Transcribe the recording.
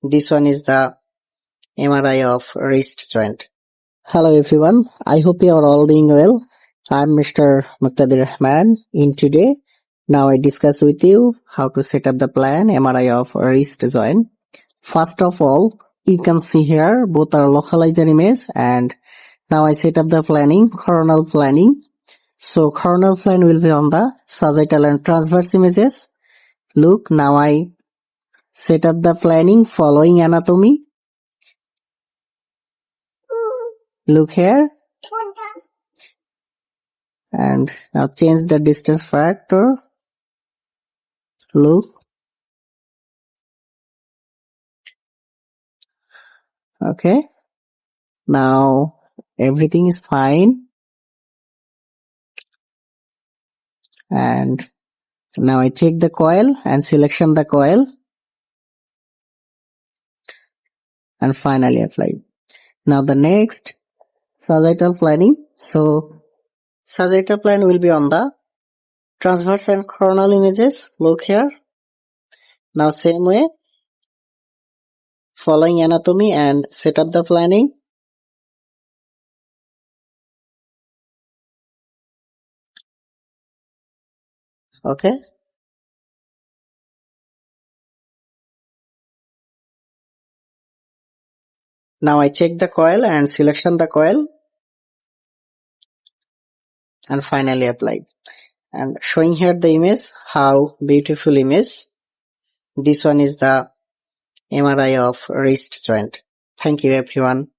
This one is the MRI of wrist joint. Hello everyone, I hope you are all doing well. I'm Mr. Muqtadir Rahman. In today, now I discuss with you how to set up the plan MRI of wrist joint. First of all, you can see here both are localizer image, and now I set up the planning, coronal planning. So coronal plan will be on the sagittal and transverse images. Look, now I set up the planning following anatomy. Look here. And now change the distance factor. Look. Okay. Now everything is fine. And now I check the coil and selection the coil. And finally apply. Now the next sagittal planning. So sagittal plan will be on the transverse and coronal images. Look here. Now same way, following anatomy and set up the planning. Okay. Now I check the coil and selection the coil. And finally apply. And showing here the image, how beautiful image. This one is the MRI of wrist joint. Thank you everyone.